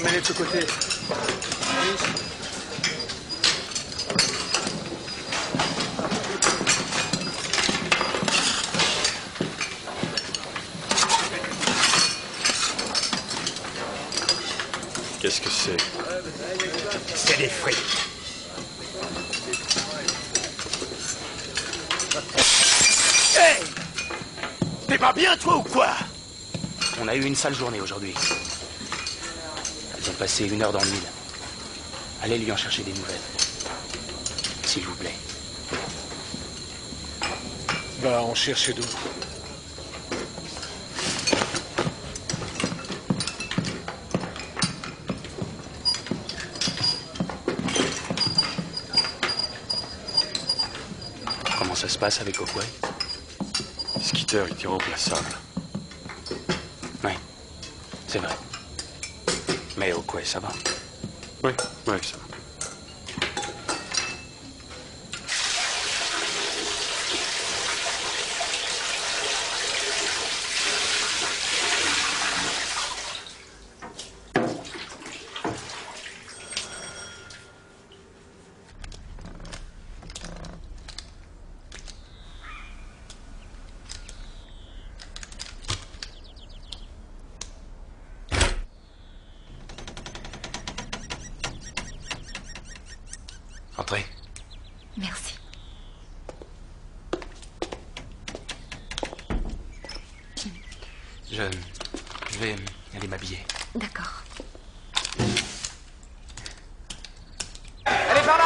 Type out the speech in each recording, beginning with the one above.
Mets-les de ce côté. Qu'est-ce que c'est? C'est des frites. Hey! T'es pas bien, toi, ou quoi? On a eu une sale journée aujourd'hui. Elles ont passé 1 heure dans le Nil. Allez lui en chercher des nouvelles. S'il vous plaît. Va en chercher d'où? Comment ça se passe avec Okway? Skitter est irremplaçable. Oui, c'est vrai. Mais Okway, ça va? Oui, ça va. Entrez. Merci. Je vais aller m'habiller. D'accord. Allez, par là!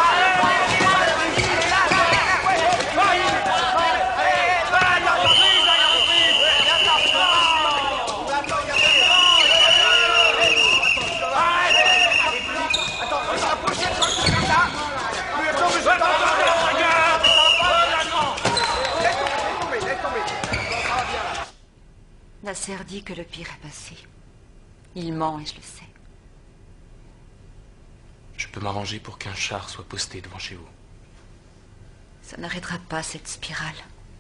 Nasser dit que le pire est passé. Il ment et je le sais. Je peux m'arranger pour qu'un char soit posté devant chez vous. Ça n'arrêtera pas cette spirale.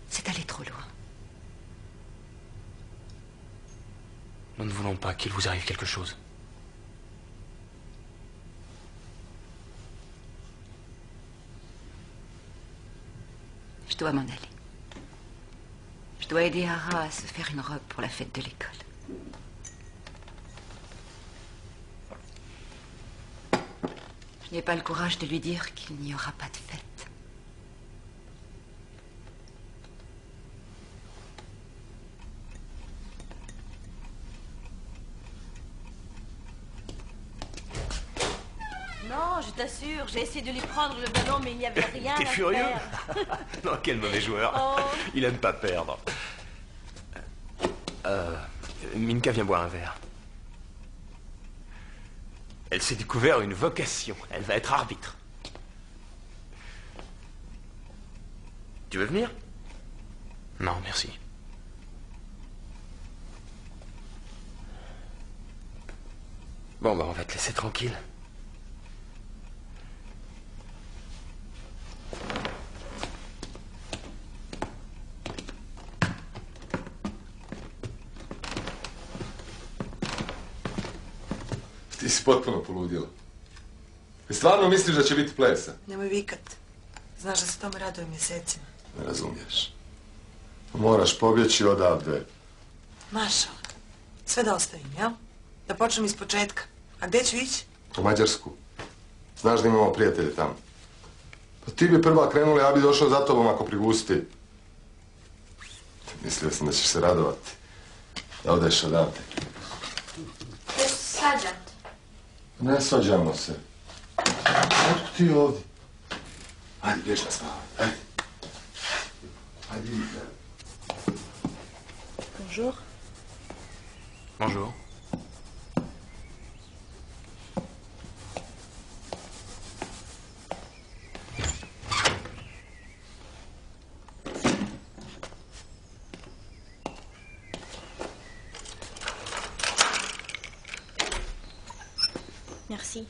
C'est allé trop loin. Nous ne voulons pas qu'il vous arrive quelque chose. Je dois m'en aller. Je dois aider Hara à se faire une robe pour la fête de l'école. Je n'ai pas le courage de lui dire qu'il n'y aura pas de fête. Non, je t'assure, j'ai essayé de lui prendre le ballon, mais il n'y avait rien à T'es furieux? faire. Non, quel mauvais joueur. Oh. Il aime pas perdre. Minka vient boire un verre. Elle s'est découvert une vocation. Elle va être arbitre. Tu veux venir? Non, merci. Bon, on va te laisser tranquille. Ti si potpuno poludjela. I stvarno misliš da će biti plesa? Nemoj vikat. Znaš da se tome radujem mjesecima. Ne razumiješ. Moraš pobjeći odavde. Mašo, sve da ostavim, jel? Da počnem iz početka. A gdje ću ići? U Mađarsku. Znaš da imamo prijatelje tamo. Pa ti bi prva krenula, ja bi došao za tobom ako prigusti. Mislio sam da ćeš se radovati. Da odeš odavde. Gdje se svađat? Ne svađamo se. Otko ti ovdje? Ajde, bježi na spavanje. Ajde. Ajde, idite. Bonjour. Bonjour. Merci.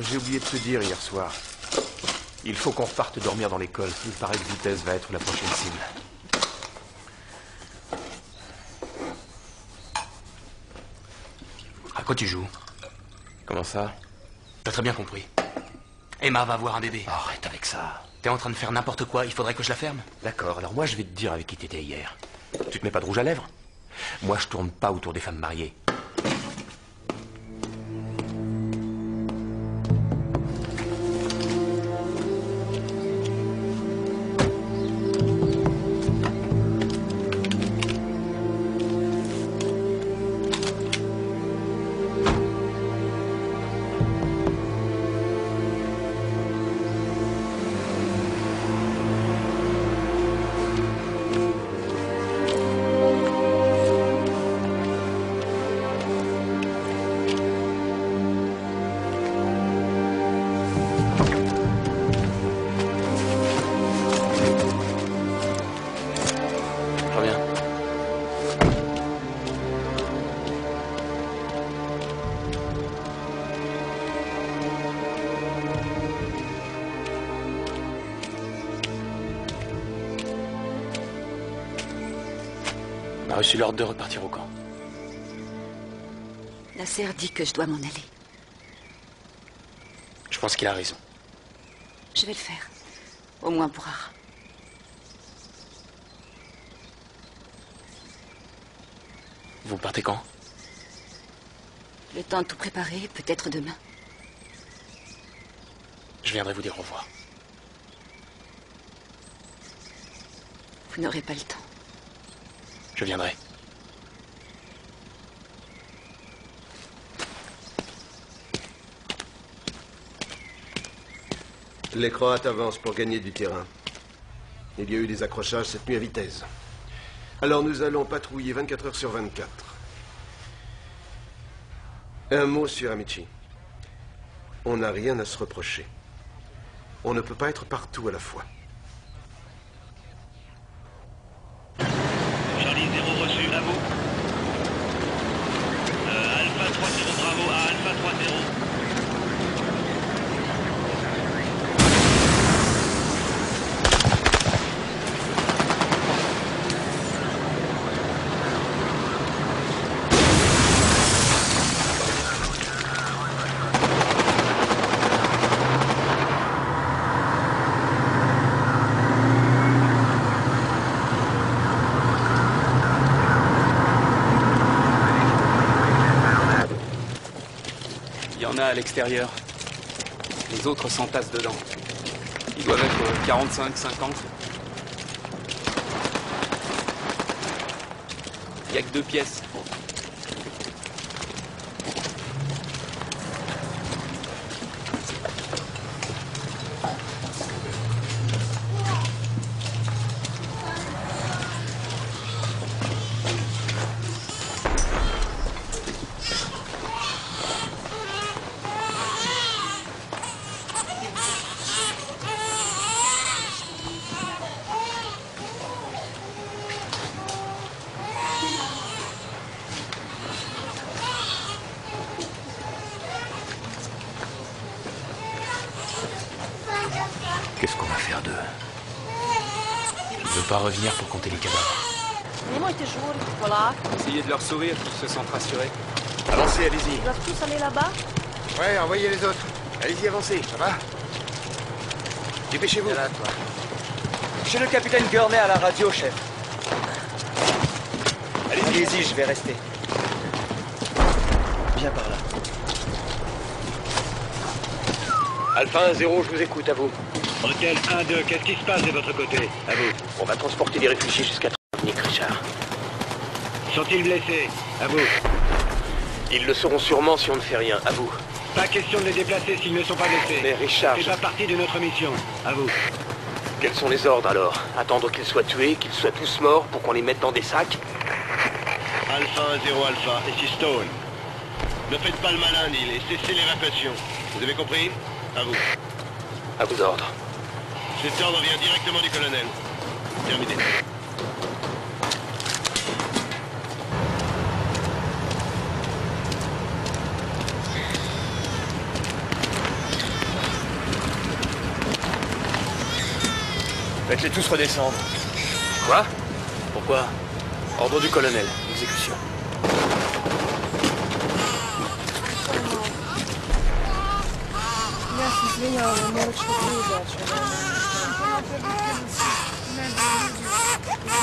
J'ai oublié de te dire hier soir. Il faut qu'on reparte dormir dans l'école. Il paraît que Vitesse va être la prochaine cible. À quoi tu joues? Comment ça? T'as très bien compris. Emma va avoir un bébé. Arrête avec ça. T'es en train de faire n'importe quoi, il faudrait que je la ferme. D'accord, alors moi je vais te dire avec qui t'étais hier. Tu te mets pas de rouge à lèvres? Moi je tourne pas autour des femmes mariées. On a reçu l'ordre de repartir au camp. Nasser dit que je dois m'en aller. Je pense qu'il a raison. Je vais le faire. Au moins pour Ara. Vous partez quand? Le temps de tout préparer, peut-être demain. Je viendrai vous dire au revoir. Vous n'aurez pas le temps. Je viendrai. Les Croates avancent pour gagner du terrain. Il y a eu des accrochages cette nuit à Vitesse. Alors nous allons patrouiller 24 heures sur 24. Un mot sur Amici. On n'a rien à se reprocher. On ne peut pas être partout à la fois. Charlie 0 reçu, à vous. Alpha 30 Bravo à Alpha 30. Il y en a à l'extérieur. Les autres s'entassent dedans. Ils doivent être 45, 50. Il n'y a que 2 pièces. Qu'est-ce qu'on va faire d'eux? Il ne veut pas revenir pour compter les cadavres. Nemojte žuriti, polako. Essayez de leur sourire pour se sentent rassurés. Avancez, allez-y. Ils doivent tous aller là-bas. Ouais, envoyez les autres. Allez-y, avancez, ça va? Dépêchez-vous. Là, toi. J'ai le capitaine Gurney à la radio, chef. Allez-y, je vais rester. Viens par là. Alpha 1-0, je vous écoute, à vous. Hôtel 1-2, qu'est-ce qui se passe de votre côté? À vous. On va transporter les réfugiés jusqu'à Nick, Richard. Sont-ils blessés? À vous. Ils le seront sûrement si on ne fait rien, à vous. Pas question de les déplacer s'ils ne sont pas blessés. Mais Richard... C'est pas partie de notre mission. À vous. Quels sont les ordres alors? Attendre qu'ils soient tués, qu'ils soient tous morts pour qu'on les mette dans des sacs? Alpha 1-0 Alpha, ici Stone. Ne faites pas le malin, Neil, et cessez l'évacuation. Vous avez compris? À vous. À vos ordres. Cet ordre vient directement du colonel. Terminé. Faites-les tous redescendre. Quoi? Pourquoi? Ordre du colonel. Exécution. Ja se izvinjavam, morat ću ti izaći.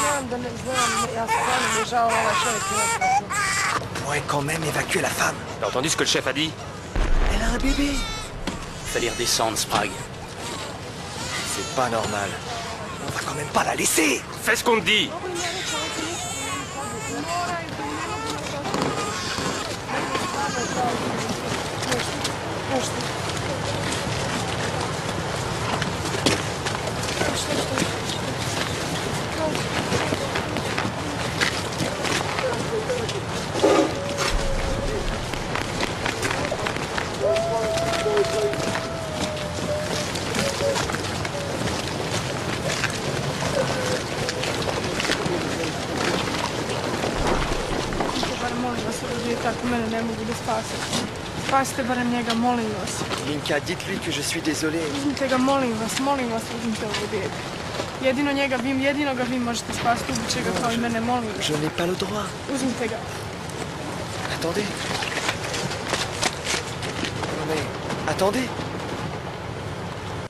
Znam da ne znam, ja stvarno mi je žao ovaj čovjek je On pourrait quand même évacuer la femme. T'as entendu ce que le chef a dit? Elle a un bébé. Fallait redescendre, Sprague. C'est pas normal. On va quand même pas la laisser. Fais ce qu'on te dit. Tako mene ne mogu da spasite. Spasite barem njega, molim vas. Linka, dites-lui que je suis désolé. Uzmite ga, molim vas, uzmite ovo dijete. Jedino ga vi možete spasiti, ubiće ga kao i mene, molim vas. Je n'ai pas le droit. Uzmite ga. Attendez. Non mais, attendez.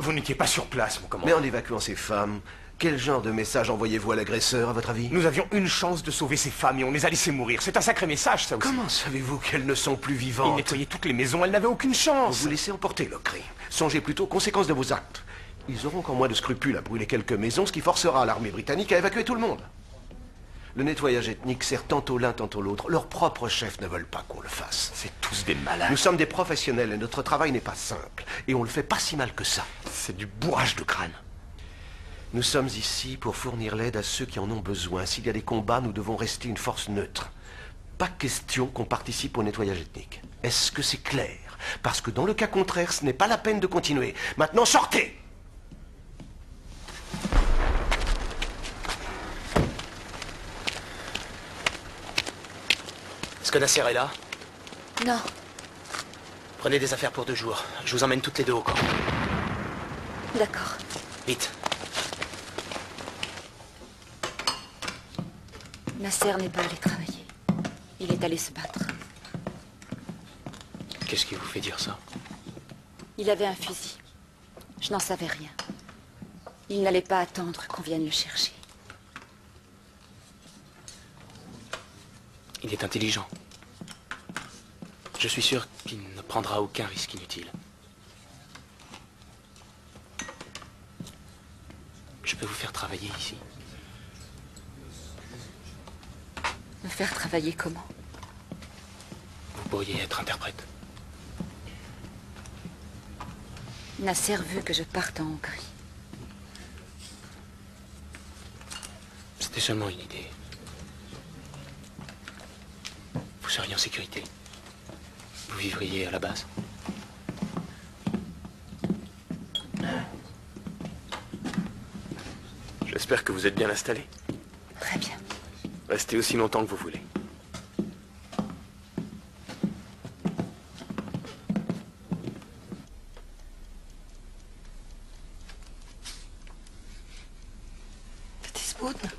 Vous n'étiez pas sur place, mon commandant. Mais en évacuant ces femmes, quel genre de message envoyez-vous à l'agresseur, à votre avis? Nous avions une chance de sauver ces femmes et on les a laissées mourir. C'est un sacré message, ça aussi. Comment savez-vous qu'elles ne sont plus vivantes? Ils nettoyaient toutes les maisons, elles n'avaient aucune chance. Vous vous laissez emporter, Lockery. Songez plutôt aux conséquences de vos actes. Ils auront encore moins de scrupules à brûler quelques maisons, ce qui forcera l'armée britannique à évacuer tout le monde. Le nettoyage ethnique sert tantôt l'un, tantôt l'autre. Leurs propres chefs ne veulent pas qu'on le fasse. C'est tous des malades. Nous sommes des professionnels et notre travail n'est pas simple. Et on le fait pas si mal que ça. C'est du bourrage de crâne. Nous sommes ici pour fournir l'aide à ceux qui en ont besoin. S'il y a des combats, nous devons rester une force neutre. Pas question qu'on participe au nettoyage ethnique. Est-ce que c'est clair? Parce que dans le cas contraire, ce n'est pas la peine de continuer. Maintenant, sortez! Est-ce que Nasser est là? Non. Prenez des affaires pour 2 jours. Je vous emmène toutes les deux au camp. D'accord. Vite. Nasser n'est pas allé travailler. Il est allé se battre. Qu'est-ce qui vous fait dire ça? Il avait un fusil. Je n'en savais rien. Il n'allait pas attendre qu'on vienne le chercher. Il est intelligent. Je suis sûr qu'il ne prendra aucun risque inutile. Je peux vous faire travailler ici. Me faire travailler comment? Vous pourriez être interprète. Nasser veut que je parte en Hongrie. C'était seulement une idée. Vous seriez en sécurité. Vous vivriez à la base. J'espère que vous êtes bien installé. Très bien. Restez aussi longtemps que vous voulez. Da ti zbudna?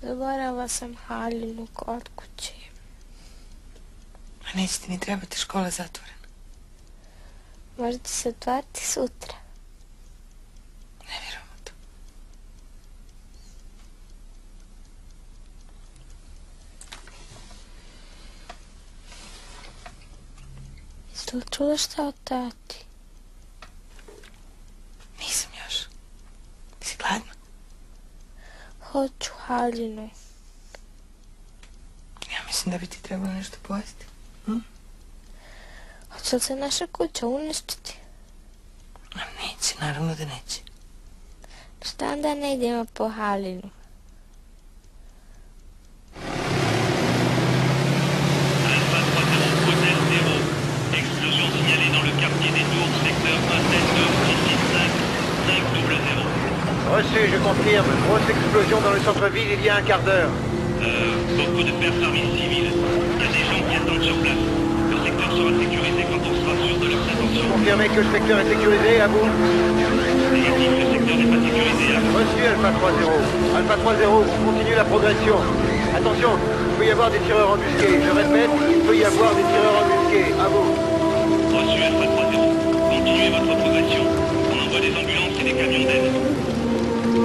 Zaboravila sam Halinu kod kuće. A neće ti ni trebati, škola zatvorena. Možda će se otvariti sutra. Ne vjerujem u to. Jeste li čula šta o tati? Nisam još. Ti si gladna? Hoću Halinu. Ja mislim da bi ti trebalo nešto pojesti. Hoće li se naša kuća uništiti? A neće, naravno da neće. Šta onda ne idemo po Halinu? Explosion signalée dans le quartier des Tours, secteur 179-665-500. Reçu, je confirme. Grosse explosion dans le centre-ville il y a un quart d'heure. Beaucoup de pertes parmi civils. Il y a des gens qui attendent sur place. Le secteur secteur sera sécurisé quand on sera sûr de leurs intentions. Confirmez que le secteur est sécurisé, à vous. Négatif, le secteur n'est pas sécurisé, à vous. Reçu, Alpha 3-0. Alpha 3-0, on continue la progression. Attention, il peut y avoir des tireurs embusqués. Je répète, il peut y avoir des tireurs embusqués. À vous. Reçu, Alpha 3-0. Continuez votre progression. On envoie des ambulances et des camions d'aide.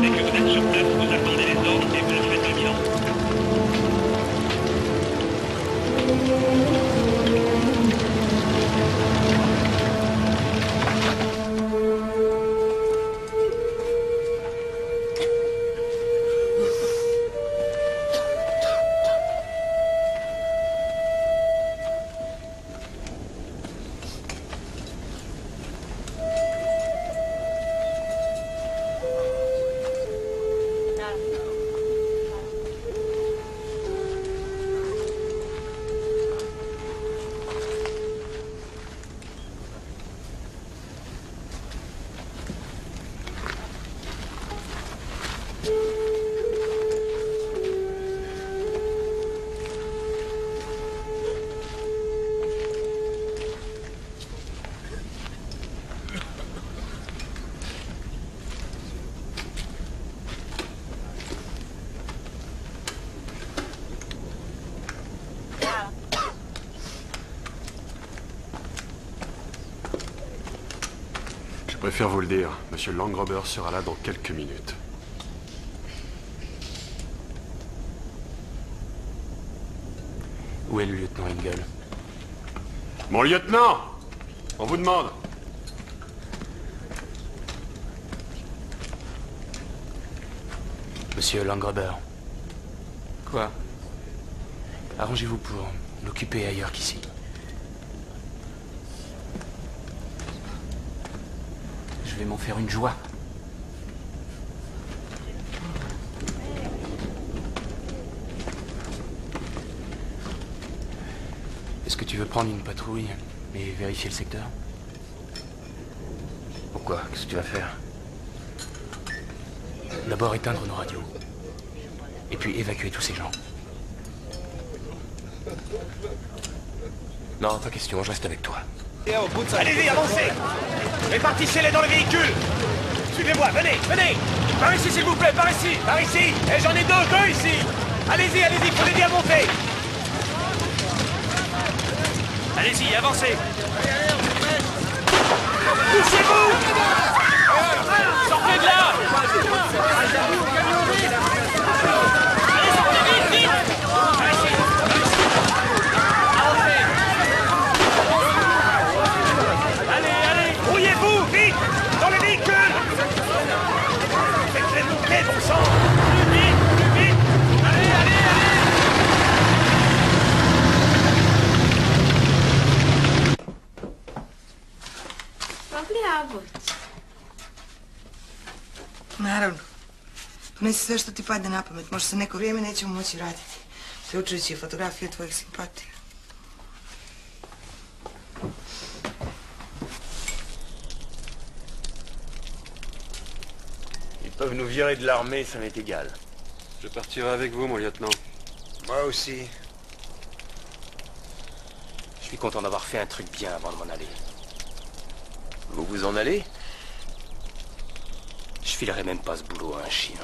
Dès que vous êtes sur place, vous attendez les ordres et vous le faites le bilan. Je préfère vous le dire, Monsieur Langrober sera là dans quelques minutes. Où est le lieutenant Engel? Mon lieutenant! On vous demande. Monsieur Langrober. Quoi? Arrangez-vous pour l'occuper ailleurs qu'ici. Je vais m'en faire une joie. Est-ce que tu veux prendre une patrouille et vérifier le secteur? Pourquoi? Qu'est-ce que tu vas faire? D'abord éteindre nos radios. Et puis évacuer tous ces gens. Non, pas question, je reste avec toi. Allez-y, avancez! Répartissez-les dans le véhicule! Suivez-moi, venez, venez! Par ici, s'il vous plaît, par ici! Par ici! Et j'en ai deux ici! Allez-y, allez-y, prenez bien à monter! Allez-y, avancez! Poussez-vous! Sortez de là! Allez, sortez vite, vite! Brouillez-vous, vite! Dans le véhicule! Faites-les monter, bon sang! Plus vite, plus vite! Allez, allez, allez! Povlijavut. Naravno. Donesi sve što ti padne na pamet. Možda se neko vrijeme nećemo moći vratiti. Uključujući i fotografije tvojih simpatija. Ils peuvent nous virer de l'armée, ça m'est égal. Je partirai avec vous, mon lieutenant. Moi aussi. Je suis content d'avoir fait un truc bien avant de m'en aller. Vous vous en allez? Je filerai même pas ce boulot à un chien.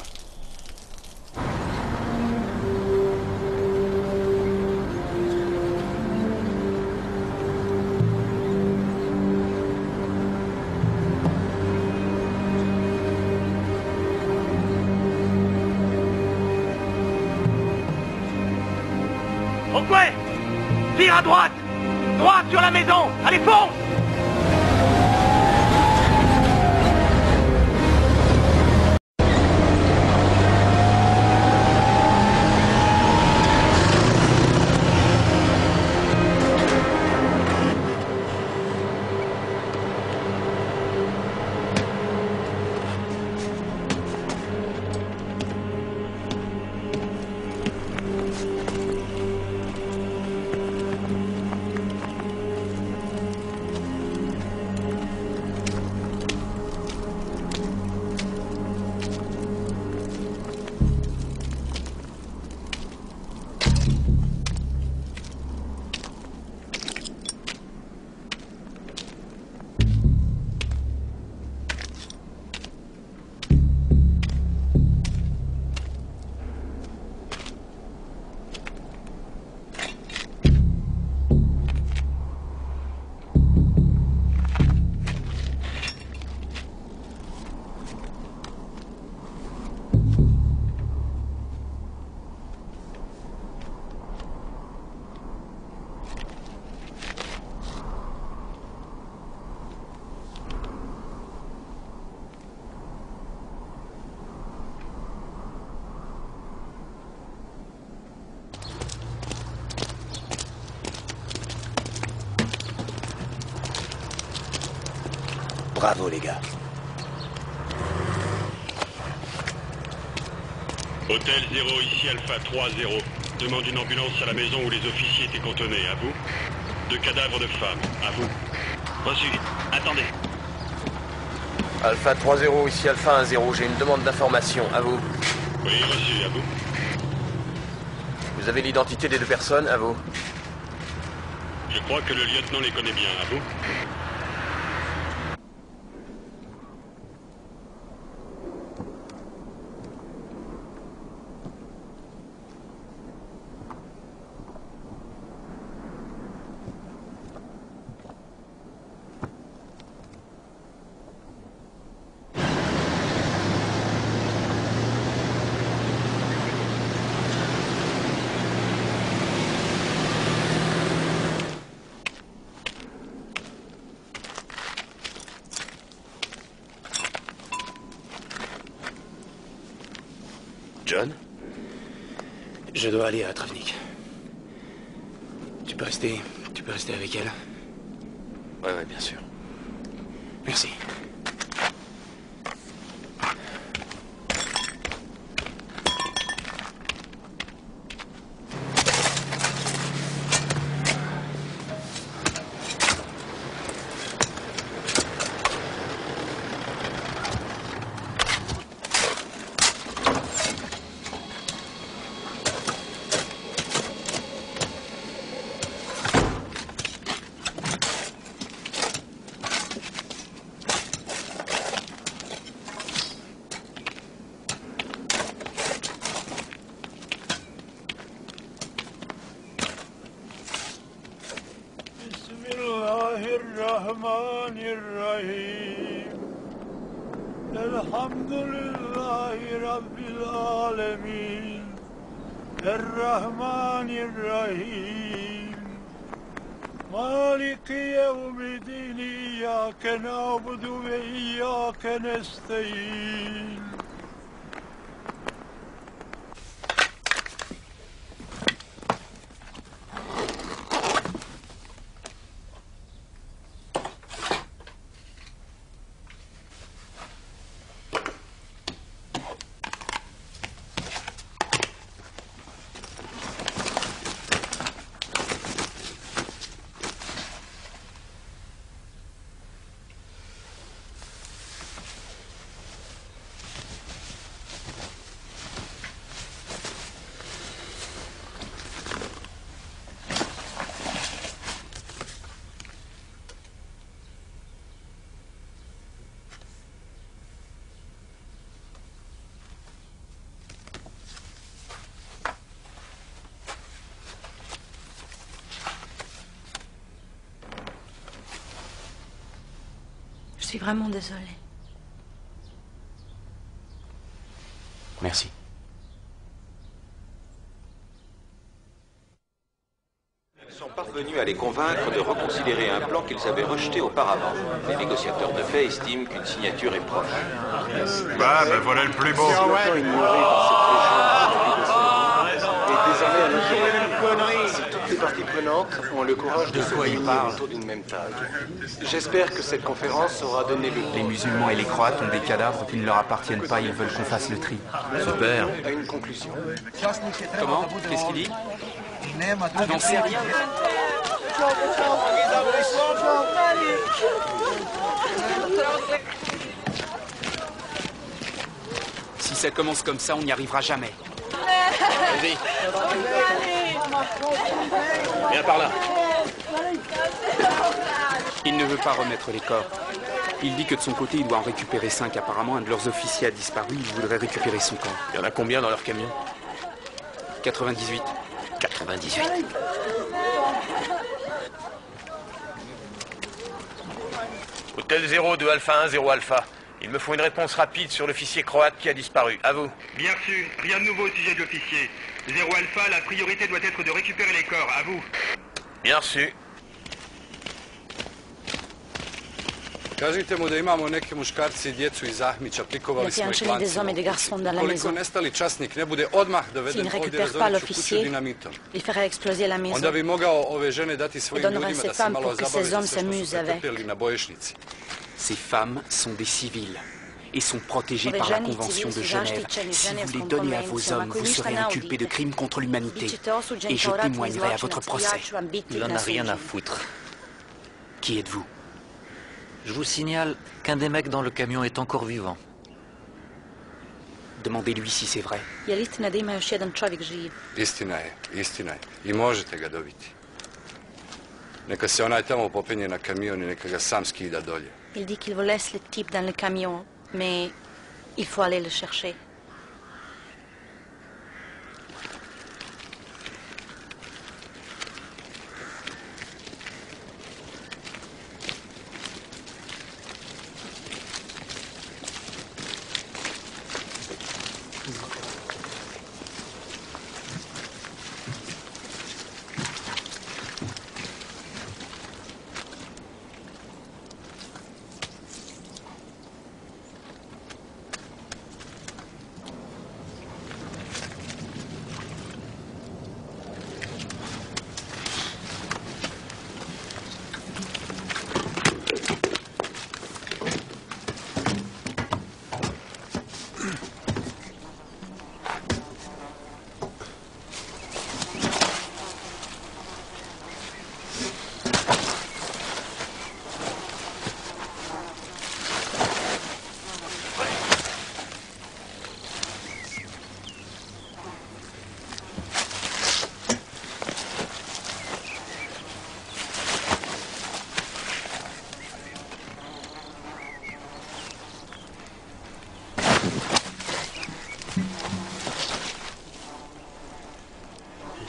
Rockway! Vire à droite! Droite sur la maison! Allez, fonce! Bravo, les gars. Hôtel 0, ici Alpha 3-0. Demande une ambulance à la maison où les officiers étaient cantonnés. À vous. 2 cadavres de femmes. À vous. Reçu. Attendez. Alpha 3-0, ici Alpha 1-0. J'ai une demande d'information. À vous. Oui, reçu. À vous. Vous avez l'identité des 2 personnes. À vous. Je crois que le lieutenant les connaît bien. À vous. John? Je dois aller à Travnik. Tu peux rester avec elle? Ouais, bien sûr. Merci. الحمد لله رب العالمين الرحمن الرحيم مالك يوم الدين إياك نعبد وإياك نستعين Je suis vraiment désolée. Merci. Ils sont parvenus à les convaincre de reconsidérer un plan qu'ils avaient rejeté auparavant. Les négociateurs de paix estiment qu'une signature est proche. Bah, ben voilà le plus beau. Et désormais, à notre si toutes les parties prenantes ont le courage de se réunir autour d'une même table. J'espère que cette conférence aura donné le Les musulmans et les croates ont des cadavres qui ne leur appartiennent pas, ils veulent qu'on fasse le tri. Super. À une conclusion. Comment? Qu'est-ce qu'il dit? J'en sais rien. Si ça commence comme ça, on n'y arrivera jamais. Vas-y. Viens par là. Il ne veut pas remettre les corps. Il dit que de son côté, il doit en récupérer 5. Apparemment, un de leurs officiers a disparu. Il voudrait récupérer son corps. Il y en a combien dans leur camion? 98. 98. Hôtel 0 de Alpha 1, 0 Alpha. Il me faut une réponse rapide sur l'officier croate qui a disparu. À vous. Bien reçu. Rien de nouveau au sujet de l'officier. 0 Alpha, la priorité doit être de récupérer les corps. À vous. Bien reçu. Kažite mu da imamo neke muškarci i djecu iz Ahmića, prikovali smo ih lancima. Koliko nestali časnik ne bude odmah doveden ovdje, razorit ću kuću dinamitom. Onda bi mogao ove žene dati svojim ljudima da se malo zabave za sve što su pretrpjeli na bojišnici. Ces femmes sont des civils et sont protégées par la Convention de Genève. Si vous les donnez à vos hommes, vous serez inculpés de crimes contre l'humanité. Et je témoignerai à votre procès. Il en a rien à foutre. Qui êtes-vous? Je vous signale qu'un des mecs dans le camion est encore vivant. Demandez-lui si c'est vrai. Istina je, istina je. I možete ga dobiti. Neka se onaj tamo popenje na kamion i neka ga sam skida dolje. Il dit qu'il vous laisse le type dans le camion, mais il faut aller le chercher.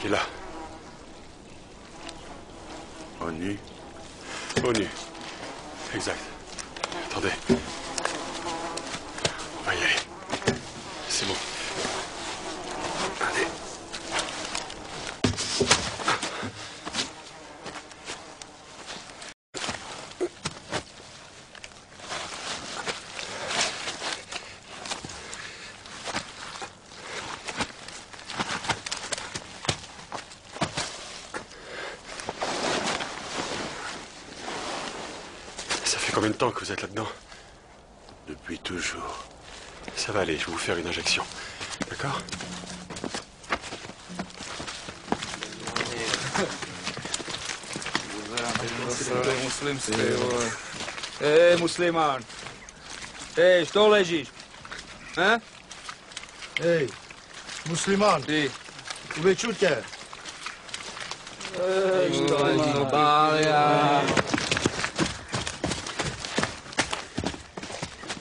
Il est là. Au nu. Au nu. Exact. Attendez. On va y aller. C'est bon. Allez. Combien de temps que vous êtes là-dedans? Depuis toujours. Ça va aller, je vais vous faire une injection. D'accord? Musliman. Što ležiš? A? Musliman. Ti. Uvek čutke. Što ležiš, balja?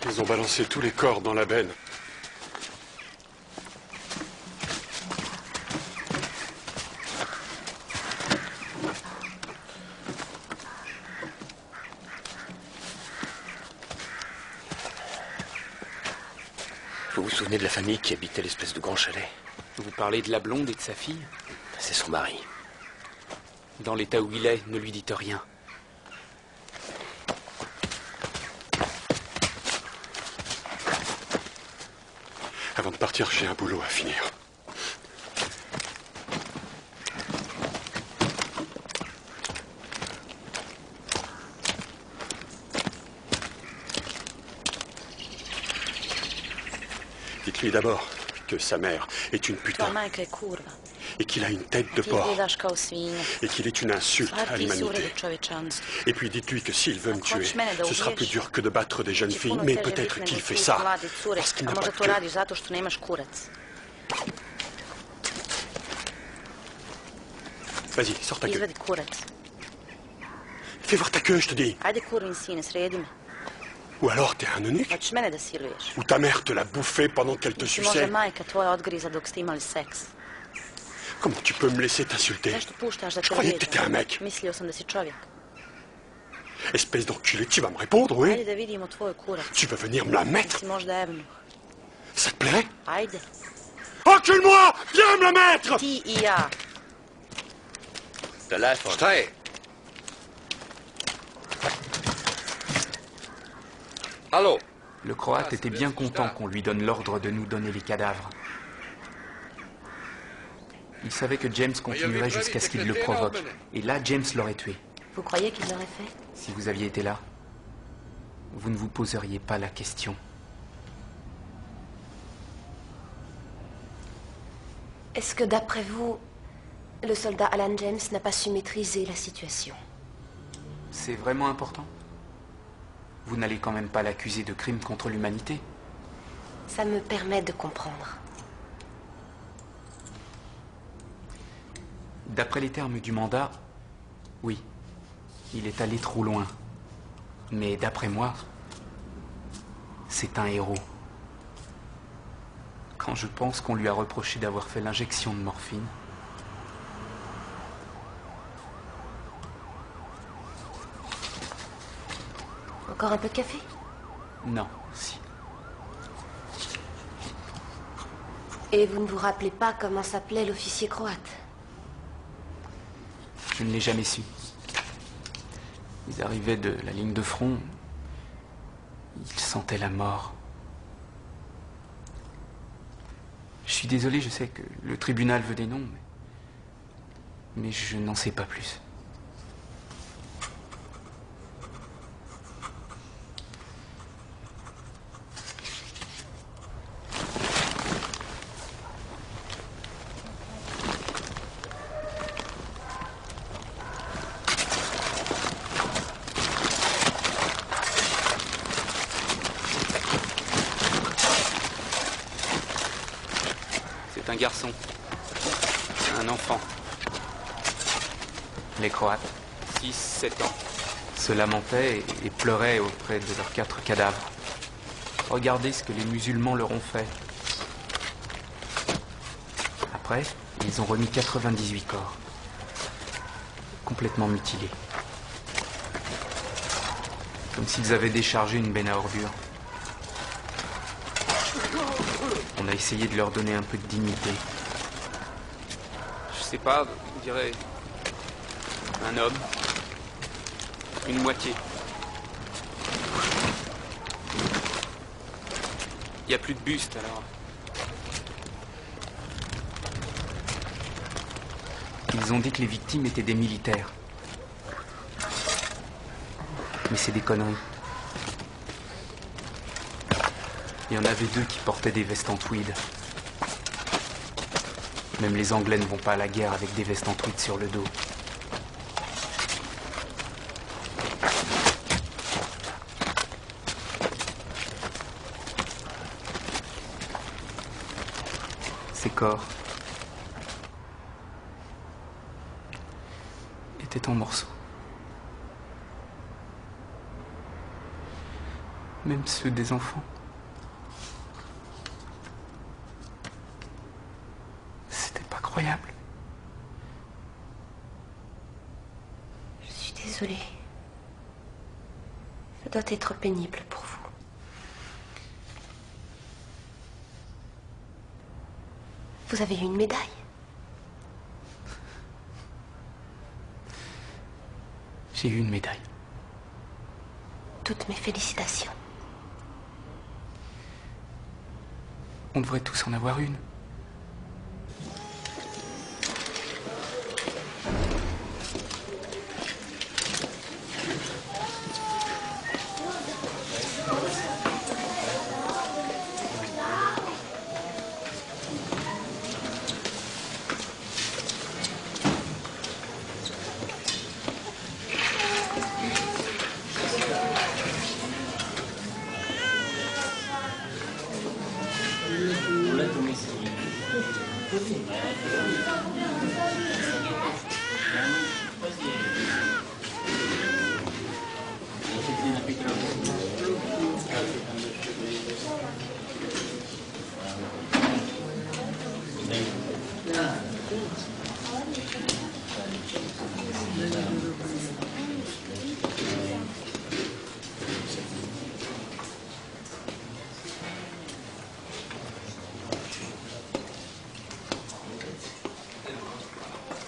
Ils ont balancé tous les corps dans la benne. Vous vous souvenez de la famille qui habitait l'espèce de grand chalet? Vous parlez de la blonde et de sa fille? C'est son mari. Dans l'état où il est, ne lui dites rien. Avant de partir, j'ai un boulot à finir. Dites-lui d'abord que sa mère est une putain et qu'il a une tête de porc et qu'il est une insulte à l'humanité. Et puis dites-lui que s'il veut me tuer, ce sera plus dur que de battre des jeunes filles, mais peut-être qu'il fait ça parce qu'il n'a pas de queue. Vas-y, sors ta queue. Fais voir ta queue, je te dis. Ou alors t'es un eunuque. Ou ta mère te l'a bouffé pendant qu'elle te suçait. Comment tu peux me laisser t'insulter? Je croyais que t'étais un mec. Espèce d'enculé, tu vas me répondre, oui? Tu vas venir me la mettre? Ça te plaît? Encule-moi! Viens me la mettre! Telefon. Allô? Le Croate était bien content qu'on lui donne l'ordre de nous donner les cadavres. Il savait que James continuerait jusqu'à ce qu'il le provoque. Et là, James l'aurait tué. Vous croyez qu'il l'aurait fait? Si vous aviez été là. vous ne vous poseriez pas la question. Est-ce que, d'après vous, le soldat Alan James n'a pas su maîtriser la situation? C'est vraiment important? Vous n'allez quand même pas l'accuser de crime contre l'humanité? Ça me permet de comprendre. D'après les termes du mandat, oui, il est allé trop loin. Mais d'après moi, c'est un héros. Quand je pense qu'on lui a reproché d'avoir fait l'injection de morphine. Encore un peu de café? Non, si. Et vous ne vous rappelez pas comment s'appelait l'officier croate? Je ne l'ai jamais su. Ils arrivaient de la ligne de front. Ils sentaient la mort. Je suis désolé, je sais que le tribunal veut des noms, mais je n'en sais pas plus. Un garçon, un enfant. Les Croates, 6, 7 ans, se lamentaient et pleuraient auprès de leurs 4 cadavres. Regardez ce que les musulmans leur ont fait. Après, ils ont remis 98 corps, complètement mutilés. Comme s'ils avaient déchargé une benne à ordures. On a essayé de leur donner un peu de dignité. Je sais pas, on dirait un homme, une moitié. Il n'y a plus de buste alors. Ils ont dit que les victimes étaient des militaires. Mais c'est des conneries. Il y en avait 2 qui portaient des vestes en tweed. Même les Anglais ne vont pas à la guerre avec des vestes en tweed sur le dos. Ces corps étaient en morceaux. Même ceux des enfants. Incroyable. Je suis désolée. Ça doit être pénible pour vous. Vous avez eu une médaille? J'ai eu une médaille. Toutes mes félicitations. On devrait tous en avoir une.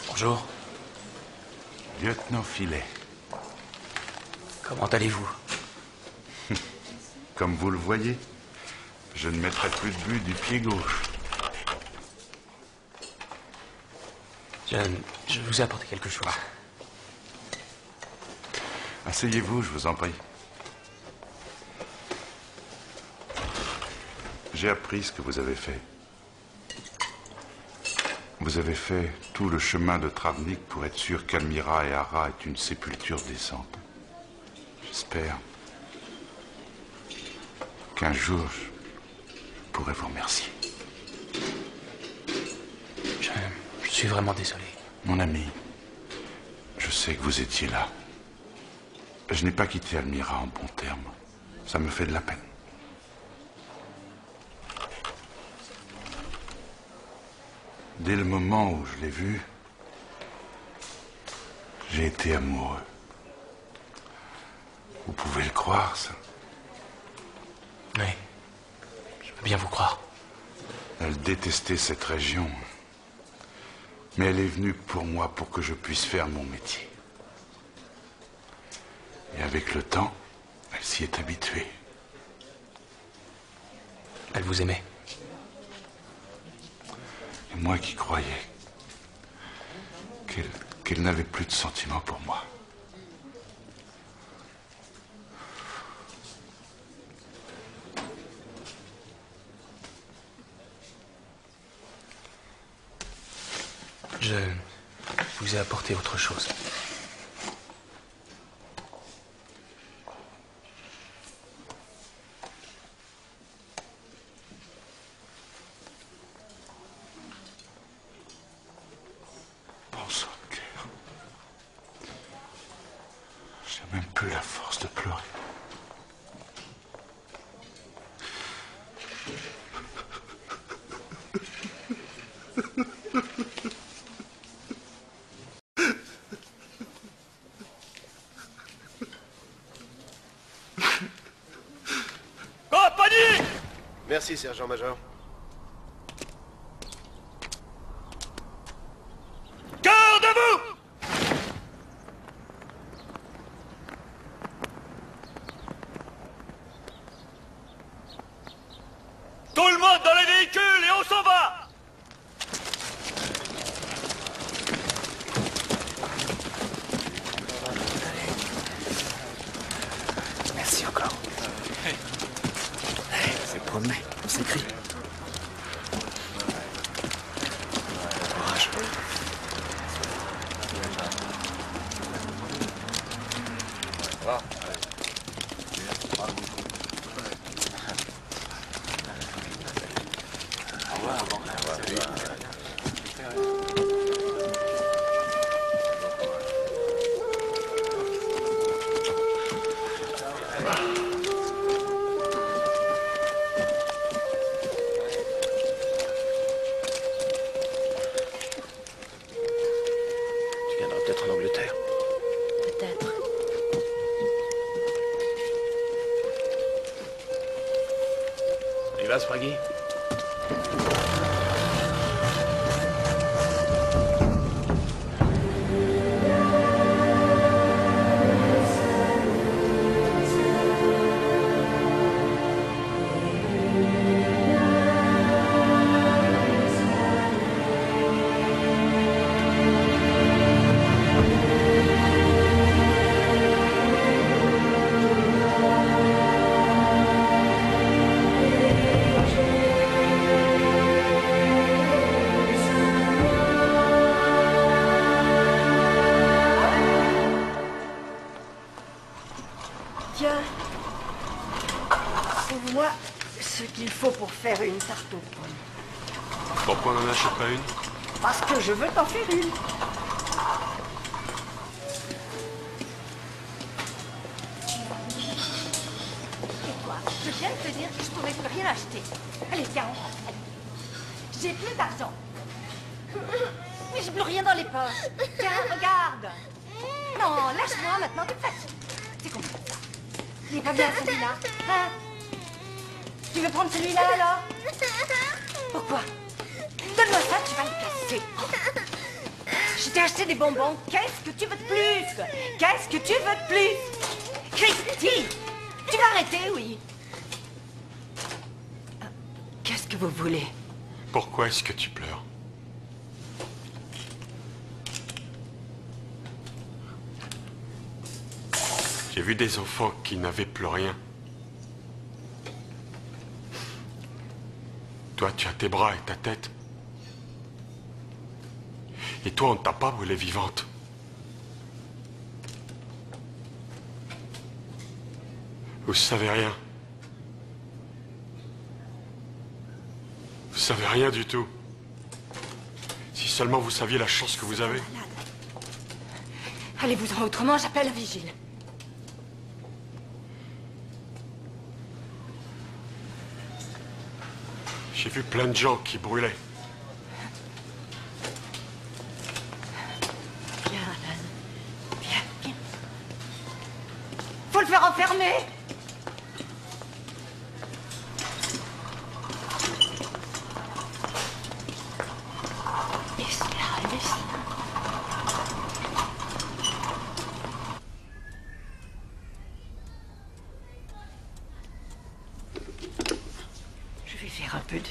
Bonjour. Lieutenant Filet. Comment allez-vous? Comme vous le voyez, je ne mettrai plus de but du pied gauche. Je vous ai apporté quelque chose. Asseyez-vous, je vous en prie. J'ai appris ce que vous avez fait. Vous avez fait tout le chemin de Travnik pour être sûr qu'Almira et Hara est une sépulture décente. J'espère qu'un jour, je pourrai vous remercier. Je suis vraiment désolé. Mon ami, je sais que vous étiez là. Je n'ai pas quitté Almira en bons termes. Ça me fait de la peine. Dès le moment où je l'ai vu, j'ai été amoureux. Vous pouvez le croire, ça? Oui, je peux bien vous croire. Elle détestait cette région. Mais elle est venue pour moi pour que je puisse faire mon métier. Et avec le temps, elle s'y est habituée. Elle vous aimait? Et moi qui croyais qu'elle n'avait plus de sentiments pour moi. Je vous ai apporté autre chose. Bon sang de cœur. J'ai même plus la force de pleurer. Merci, sergent-major. Cœur debout! Tout le monde dans les véhicules et on s'en va! Merci encore. C'est promené, on s'écrit. Courage. Tu viendras peut-être en Angleterre. Peut-être. Il va, Spraggy? Tiens, c'est moi ce qu'il faut pour faire une tarte aux pommes. Pourquoi on n'en achète pas une? Parce que je veux t'en faire une. Je viens de te dire que je pourrais plus rien acheter. Allez, viens, on rentre. Allez. J'ai plus d'argent. Mais j'ai plus rien dans les poches. Tiens, regarde. Non, lâche-moi maintenant, t'es fatiguée. C'est combien ça? Il est pas bien celui-là, hein? Tu veux prendre celui-là alors? Pourquoi? Donne-moi ça, tu vas le casser. Je t'ai acheté des bonbons. Qu'est-ce que tu veux de plus? Qu'est-ce que tu veux de plus? Christy, tu vas arrêter, oui? Qu'est-ce que vous voulez? Pourquoi est-ce que tu pleures? J'ai vu des enfants qui n'avaient plus rien. Toi, tu as tes bras et ta tête. Et toi, on ne t'a pas brûlée vivante. Vous savez rien. Vous savez rien du tout. Si seulement vous saviez la chance que vous avez. Allez-vous-en, autrement j'appelle la vigile. J'ai vu plein de gens qui brûlaient. Viens, Alan. Viens. Faut le faire enfermer. Je vais faire un peu de thé.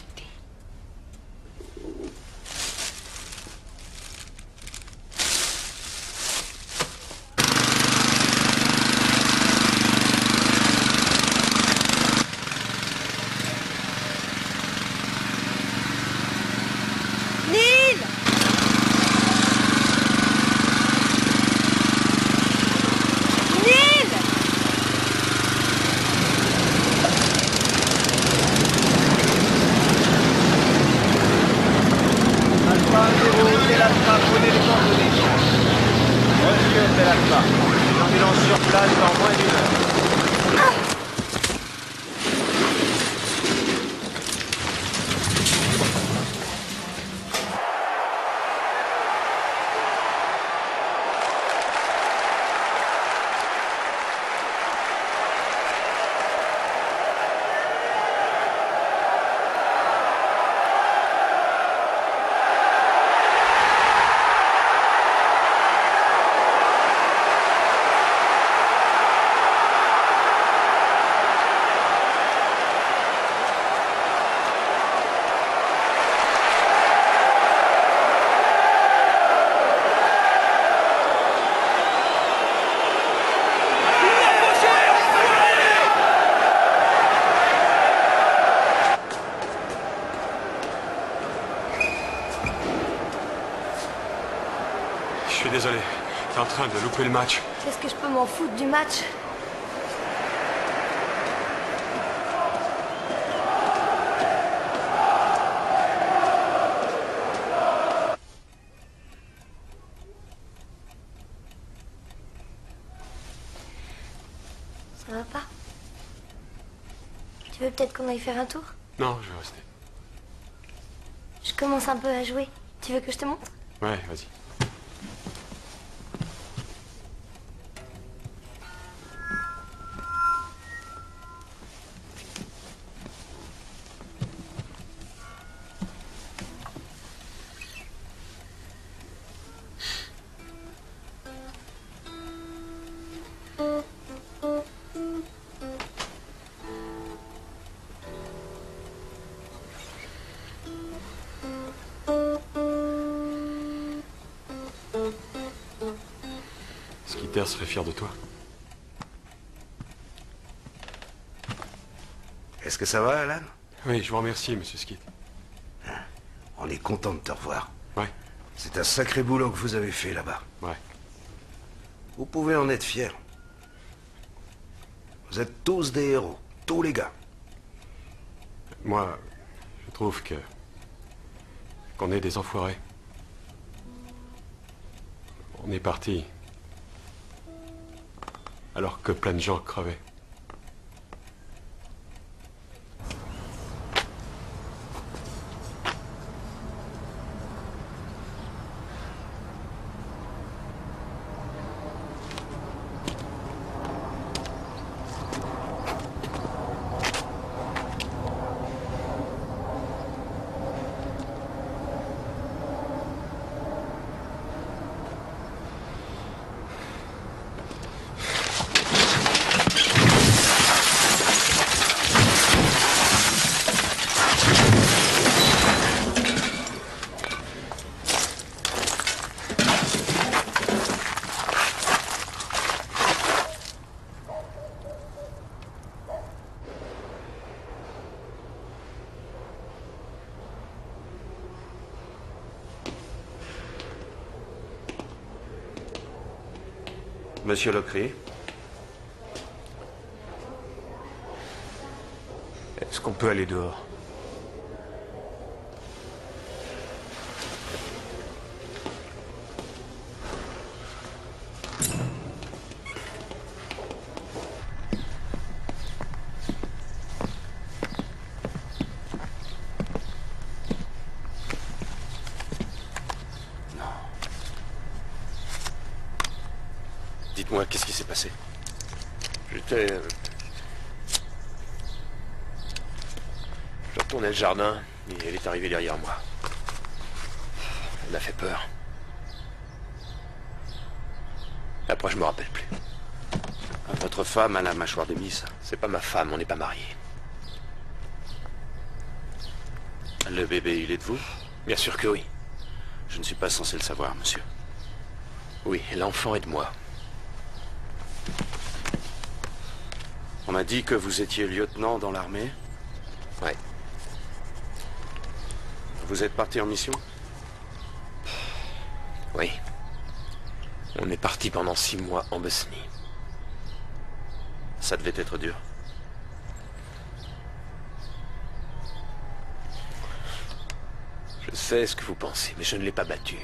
Je suis désolé. T'es en train de louper le match. Est-ce que je peux m'en foutre du match? Ça va pas? Tu veux peut-être qu'on aille faire un tour? Non, je vais rester. Je commence un peu à jouer. Tu veux que je te montre? Ouais, vas-y. Skitter serait fier de toi. Est-ce que ça va, Alan? Oui, je vous remercie, monsieur Skid. On est content de te revoir. Ouais. C'est un sacré boulot que vous avez fait là-bas. Ouais. Vous pouvez en être fiers. Vous êtes tous des héros, tous les gars. Moi, je trouve qu'on est des enfoirés. On est parti alors que plein de gens crevaient. Monsieur Locry? Est-ce qu'on peut aller dehors? Dites-moi, qu'est-ce qui s'est passé? Je retournais le jardin et elle est arrivée derrière moi. Elle m'a fait peur. Après, je me rappelle plus. Votre femme a la mâchoire démise. C'est pas ma femme, on n'est pas mariés. Le bébé, il est de vous? Bien sûr que oui. Je ne suis pas censé le savoir, monsieur. Oui, l'enfant est de moi. On m'a dit que vous étiez lieutenant dans l'armée? Ouais. Vous êtes parti en mission? Oui. On est parti pendant 6 mois en Bosnie. Ça devait être dur. Je sais ce que vous pensez, mais je ne l'ai pas battu.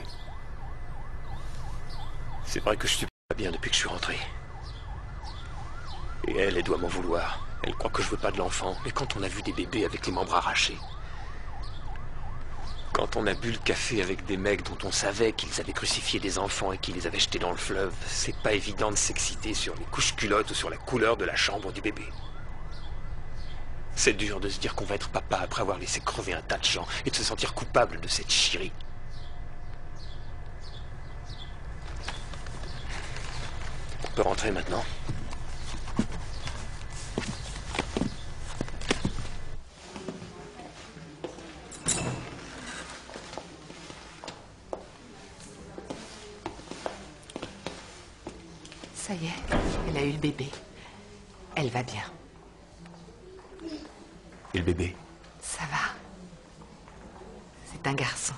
C'est vrai que je suis pas bien depuis que je suis rentré. Et elle doit m'en vouloir. Elle croit que je veux pas de l'enfant. Mais quand on a vu des bébés avec les membres arrachés, quand on a bu le café avec des mecs dont on savait qu'ils avaient crucifié des enfants et qu'ils les avaient jetés dans le fleuve, c'est pas évident de s'exciter sur les couches culottes ou sur la couleur de la chambre du bébé. C'est dur de se dire qu'on va être papa après avoir laissé crever un tas de gens et de se sentir coupable de cette chierie. On peut rentrer maintenant? Ça y est, elle a eu le bébé. Elle va bien. Et le bébé? Ça va. C'est un garçon.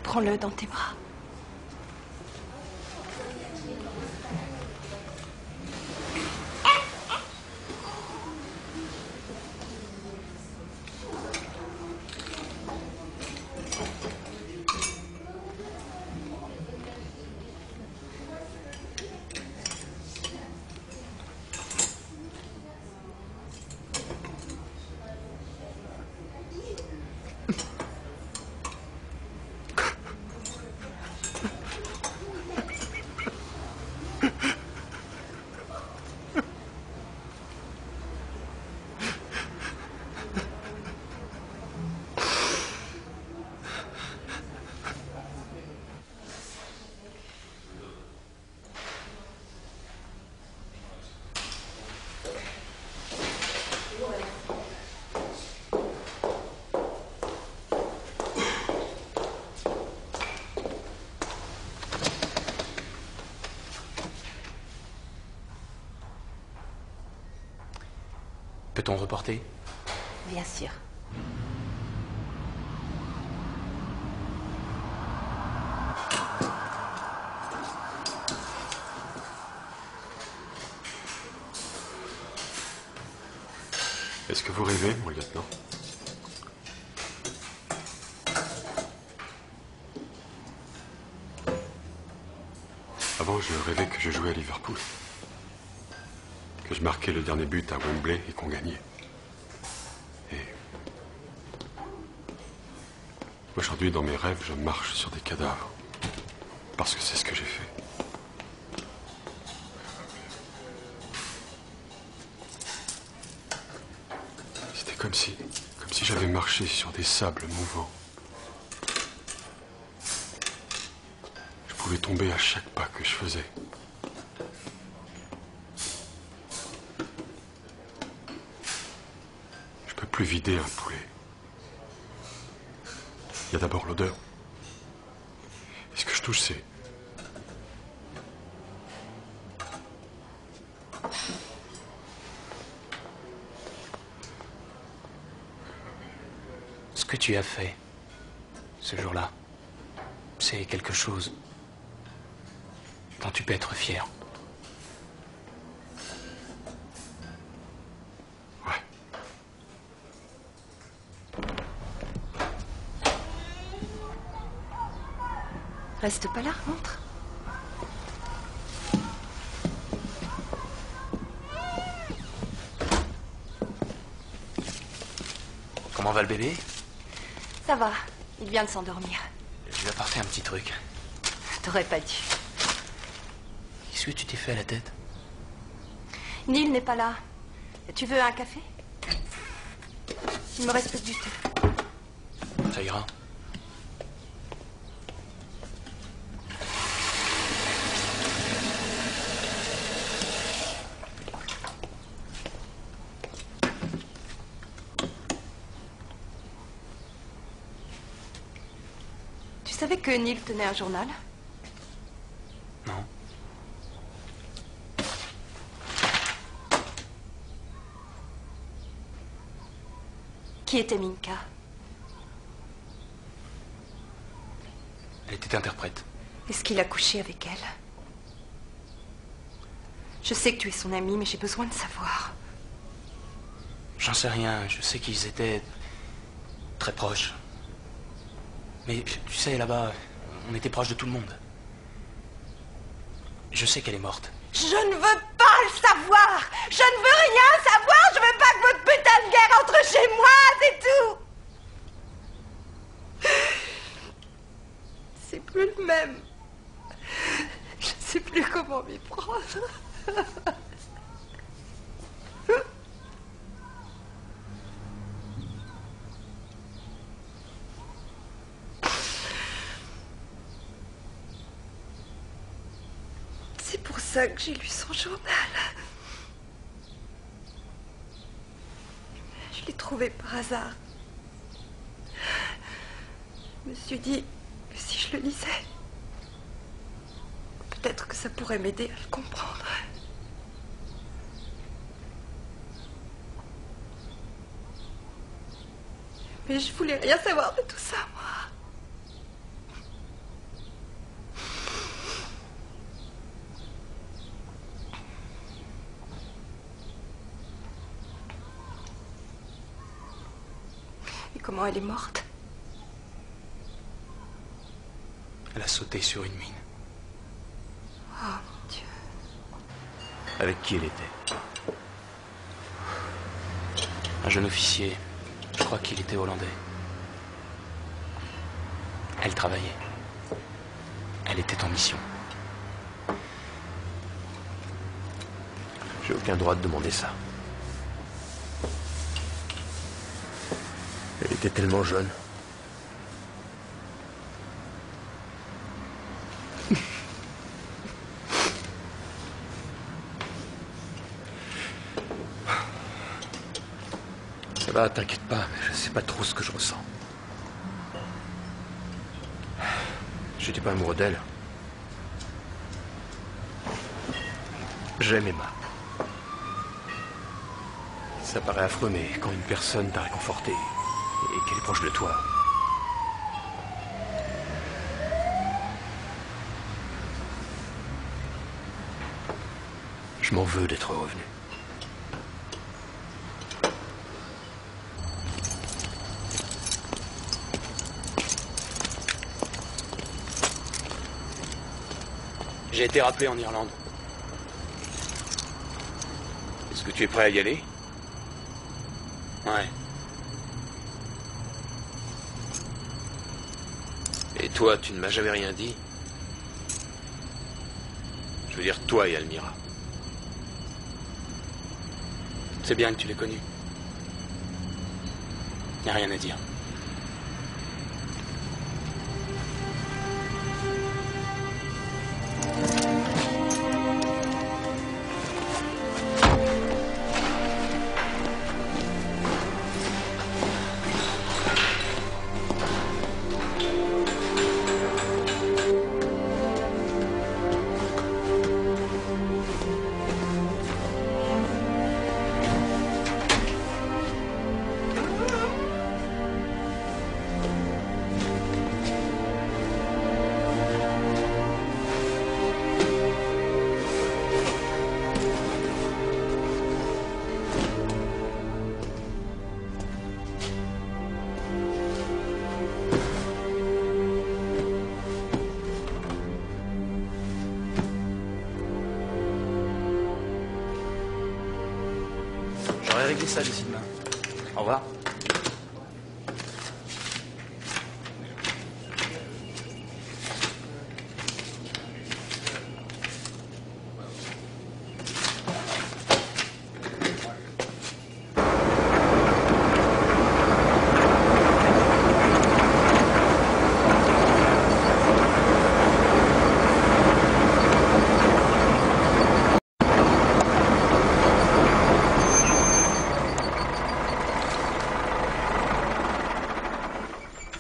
Prends-le dans tes bras. Peut-on reporter? Bien sûr. Est-ce que vous rêvez, mon lieutenant? Avant, je rêvais que je jouais à Liverpool. Que je marquais le dernier but à Wembley et qu'on gagnait. Et aujourd'hui, dans mes rêves, je marche sur des cadavres. Parce que c'est ce que j'ai fait. C'était comme si j'avais marché sur des sables mouvants. Je pouvais tomber à chaque pas que je faisais. peut plus vider un poulet. Il y a d'abord l'odeur. Et ce que je touche, c'est... Ce que tu as fait, ce jour-là, c'est quelque chose dont tu peux être fier. Reste pas là, rentre. Comment va le bébé? Ça va, il vient de s'endormir. Je lui ai apporté un petit truc. T'aurais pas dû. Qu'est-ce que tu t'es fait à la tête? Neil n'est pas là. Tu veux un café? Il me reste plus du thé. Ça ira. Tu savais que Neil tenait un journal? Non. Qui était Minka? Elle était interprète. Est-ce qu'il a couché avec elle? Je sais que tu es son ami, mais j'ai besoin de savoir. J'en sais rien. Je sais qu'ils étaient très proches. Mais tu sais, là-bas, on était proches de tout le monde. Je sais qu'elle est morte. Je ne veux pas le savoir! Je ne veux rien savoir! Je veux pas que votre putain de guerre entre chez moi, c'est tout! C'est plus le même. Je sais plus comment m'y prendre. C'est pour ça que j'ai lu son journal. Je l'ai trouvé par hasard. Je me suis dit que si je le lisais, peut-être que ça pourrait m'aider à le comprendre. Mais je voulais rien savoir de tout ça, moi. Comment elle est morte? Elle a sauté sur une mine. Oh mon Dieu. Avec qui elle était? Un jeune officier. Je crois qu'il était hollandais. Elle travaillait. Elle était en mission. J'ai aucun droit de demander ça. Elle était tellement jeune. Ça va, t'inquiète pas, mais je sais pas trop ce que je ressens. J'étais pas amoureux d'elle. J'aime Emma. Ça paraît affreux, mais quand une personne t'a réconforté et qu'elle est proche de toi, je m'en veux d'être revenu. J'ai été rappelé en Irlande. Est-ce que tu es prêt à y aller? Ouais. Et toi, tu ne m'as jamais rien dit? Je veux dire toi et Almira. C'est bien que tu l'aies connue. Y a rien à dire. saurai régler ça d'ici demain. Au revoir.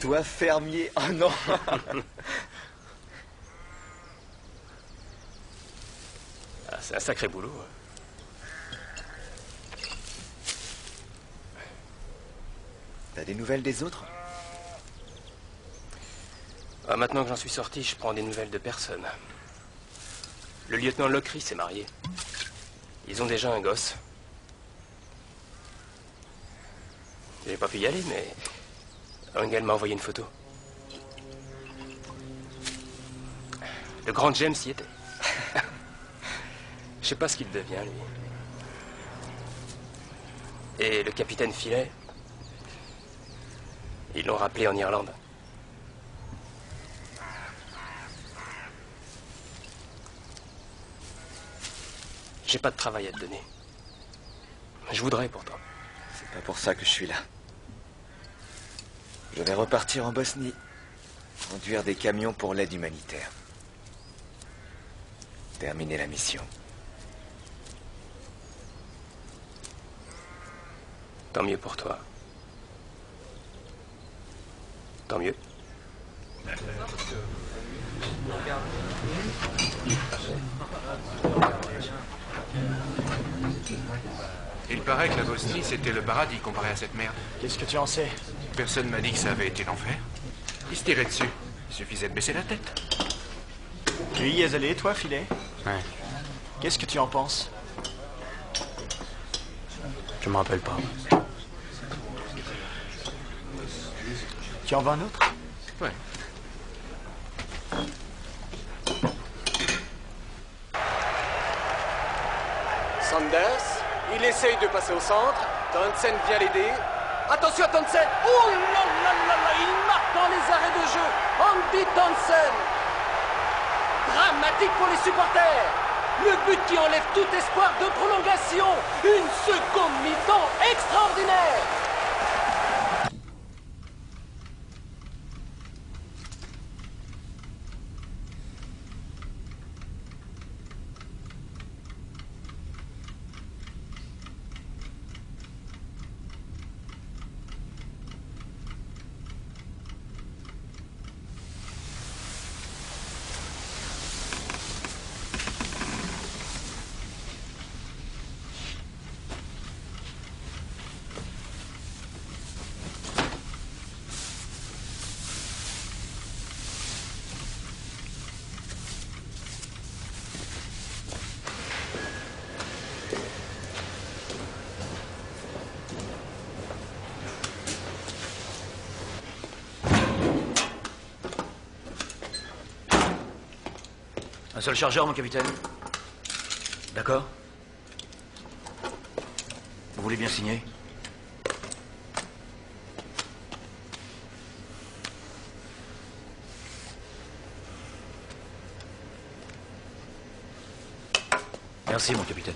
Toi, fermier. Oh non. Ah, c'est un sacré boulot. T'as des nouvelles des autres? Ah, maintenant que j'en suis sorti, je prends des nouvelles de personne. Le lieutenant Lockery s'est marié. Ils ont déjà un gosse. J'ai pas pu y aller, mais Angel m'a envoyé une photo. Le grand James y était. Je sais pas ce qu'il devient, lui. Et le capitaine Filet, ils l'ont rappelé en Irlande. J'ai pas de travail à te donner. Je voudrais pourtant. C'est pas pour ça que je suis là. Je vais repartir en Bosnie, conduire des camions pour l'aide humanitaire. Terminer la mission. Tant mieux pour toi. Tant mieux. Il paraît que la Bosnie, c'était le paradis comparé à cette merde. Qu'est-ce que tu en sais? Personne m'a dit que ça avait été l'enfer. Ils se tiraient dessus. Il suffisait de baisser la tête. Tu y es allé, toi, Filet? Ouais. Qu'est-ce que tu en penses? Je me rappelle pas. Tu en veux un autre? Ouais. Sanders, il essaye de passer au centre. Townsend vient l'aider. Attention à Townsend. Oh là là là là, il marque dans les arrêts de jeu. Andy Townsend. Dramatique pour les supporters. Le but qui enlève tout espoir de prolongation. Une seconde mi-temps extraordinaire. Un seul chargeur, mon capitaine. D'accord. Vous voulez bien signer? Merci, mon capitaine.